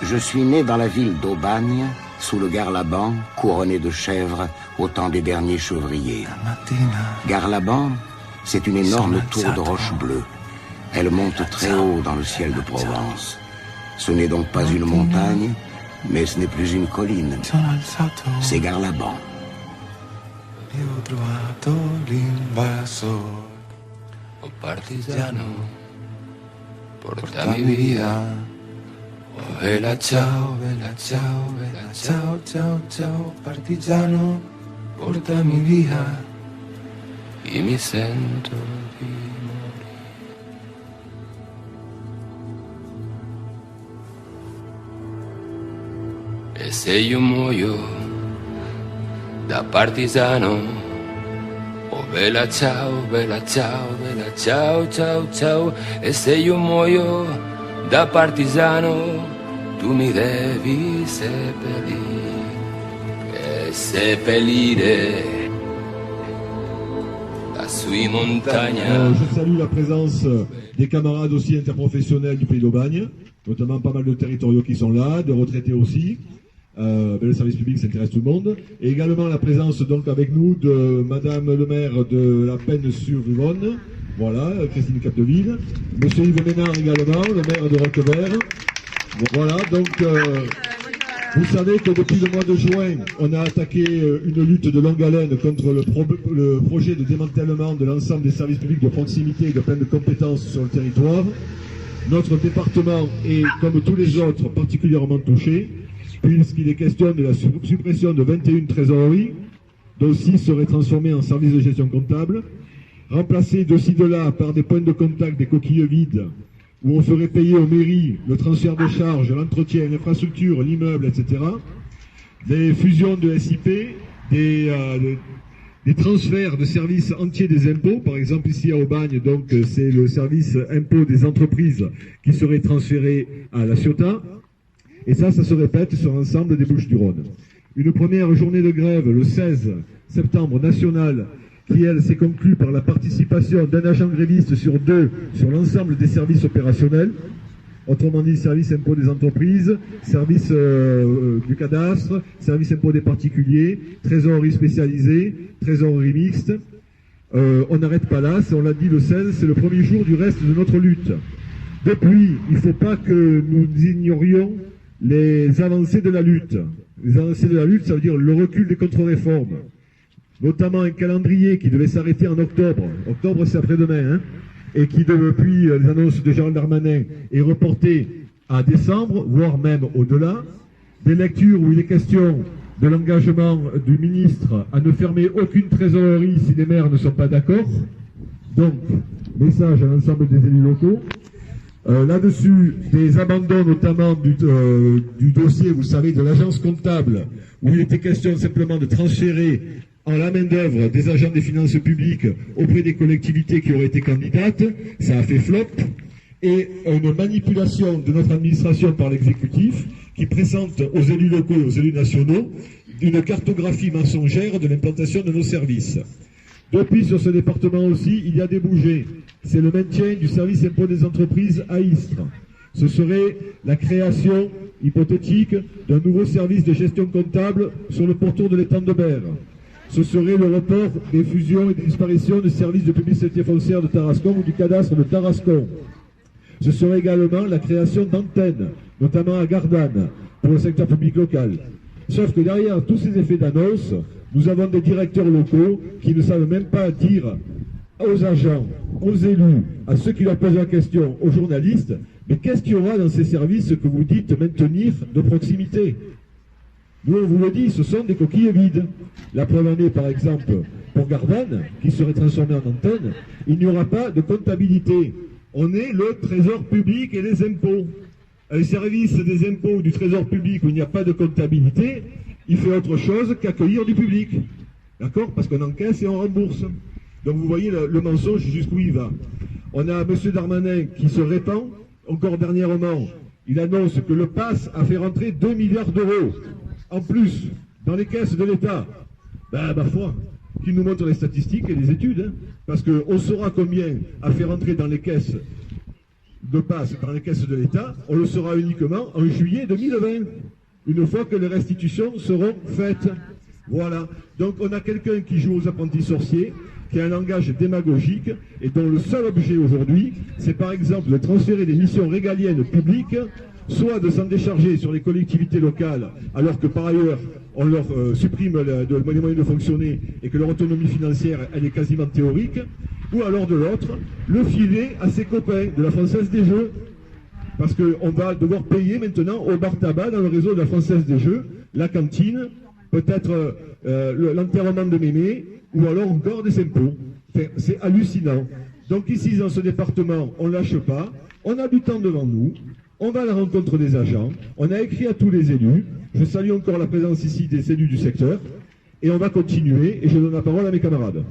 Je suis né dans la ville d'Aubagne, sous le Garlaban, couronné de chèvres au temps des derniers chevriers. Garlaban, c'est une énorme tour de roche bleue. Elle monte très haut dans le ciel de Provence. Ce n'est donc pas une montagne, mais ce n'est plus une colline. C'est Garlaban. Oh partigiano, porta mi vida. Oh vela ciao, ciao, ciao, ciao, partigiano, porta mi via e mi sento di morire. E se io muoio da partigiano, oh bella ciao, ciao, ciao, ciao, e se io muoio da partigiano, tu mi devi seppellire la sui montagna. Je salue la présence des camarades aussi interprofessionnels du Pays d'Aubagne, notamment pas mal de territoriaux qui sont là, de retraités aussi. Le service public s'intéresse tout le monde. Et également la présence donc avec nous de Madame le maire de la Penne-sur-Yvonne, voilà, Christine Capdeville, Monsieur Yves Ménard également, le maire de Roquevert. Voilà, donc vous savez que depuis le mois de juin, on a attaqué une lutte de longue haleine contre le projet de démantèlement de l'ensemble des services publics de proximité et de pleine de compétences sur le territoire. Notre département est, comme tous les autres, particulièrement touché, puisqu'il est question de la suppression de 21 trésoreries, dont 6 seraient transformées en services de gestion comptable, remplacées de ci de là par des points de contact, des coquilles vides, où on ferait payer aux mairies le transfert de charges, l'entretien, l'infrastructure, l'immeuble, etc. Des fusions de SIP, des transferts de services entiers des impôts, par exemple ici à Aubagne, donc c'est le service impôt des entreprises qui serait transféré à la Ciotat. Et ça se répète sur l'ensemble des Bouches-du-Rhône. Une première journée de grève le 16 septembre nationale, qui elle s'est conclue par la participation d'un agent gréviste sur 2 sur l'ensemble des services opérationnels, autrement dit service impôt des entreprises, service du cadastre, service impôt des particuliers, trésorerie spécialisée, trésorerie mixte. On n'arrête pas là, on l'a dit le 16, c'est le premier jour du reste de notre lutte. Depuis, il ne faut pas que nous ignorions les avancées de la lutte. Les avancées de la lutte, ça veut dire le recul des contre-réformes, notamment un calendrier qui devait s'arrêter en octobre. Octobre, c'est après-demain, hein, et qui, depuis les annonces de Gérald Darmanin, est reporté à décembre, voire même au-delà. Des lectures où il est question de l'engagement du ministre à ne fermer aucune trésorerie si les maires ne sont pas d'accord. Donc, message à l'ensemble des élus locaux. Là-dessus, des abandons notamment du dossier, vous savez, de l'agence comptable, où il était question simplement de transférer en la main-d'œuvre des agents des finances publiques auprès des collectivités qui auraient été candidates. Ça a fait flop. Et une manipulation de notre administration par l'exécutif qui présente aux élus locaux et aux élus nationaux une cartographie mensongère de l'implantation de nos services. Depuis, sur ce département aussi, il y a des bougées. C'est le maintien du service impôt des entreprises à Istres. Ce serait la création hypothétique d'un nouveau service de gestion comptable sur le pourtour de l'étang de Berre. Ce serait le report des fusions et des disparitions du service de publicité foncière de Tarascon ou du cadastre de Tarascon. Ce serait également la création d'antennes, notamment à Gardanne, pour le secteur public local. Sauf que derrière tous ces effets d'annonce, nous avons des directeurs locaux qui ne savent même pas dire aux agents, aux élus, à ceux qui leur posent la question, aux journalistes, mais qu'est-ce qu'il y aura dans ces services que vous dites maintenir de proximité? Nous, on vous le dit, ce sont des coquilles vides. La preuve en est, par exemple, pour Gardanne, qui serait transformée en antenne, il n'y aura pas de comptabilité. On est le trésor public et les impôts. Un service des impôts du trésor public où il n'y a pas de comptabilité, il fait autre chose qu'accueillir du public. D'accord? Parce qu'on encaisse et on rembourse. Donc vous voyez le mensonge jusqu'où il va. On a M. Darmanin qui se répand, encore dernièrement, il annonce que le PASS a fait rentrer 2 milliards d'euros en plus dans les caisses de l'État. Ben, ma foi, qu'il nous montre les statistiques et les études, hein, parce qu'on saura combien a fait rentrer dans les caisses de passe par les caisses de l'État, on le saura uniquement en juillet 2020, une fois que les restitutions seront faites. Voilà. Donc on a quelqu'un qui joue aux apprentis sorciers, qui a un langage démagogique et dont le seul objet aujourd'hui, c'est par exemple de transférer des missions régaliennes publiques, soit de s'en décharger sur les collectivités locales, alors que par ailleurs on leur supprime les moyens de fonctionner et que leur autonomie financière elle est quasiment théorique, ou alors de l'autre, le filer à ses copains de la Française des Jeux. Parce qu'on va devoir payer maintenant au bar tabac dans le réseau de la Française des Jeux, la cantine, peut-être l'enterrement de mémé, ou alors encore des impôts. Enfin, c'est hallucinant. Donc ici, dans ce département, on ne lâche pas, on a du temps devant nous, on va à la rencontre des agents, on a écrit à tous les élus, je salue encore la présence ici des élus du secteur, et on va continuer, et je donne la parole à mes camarades.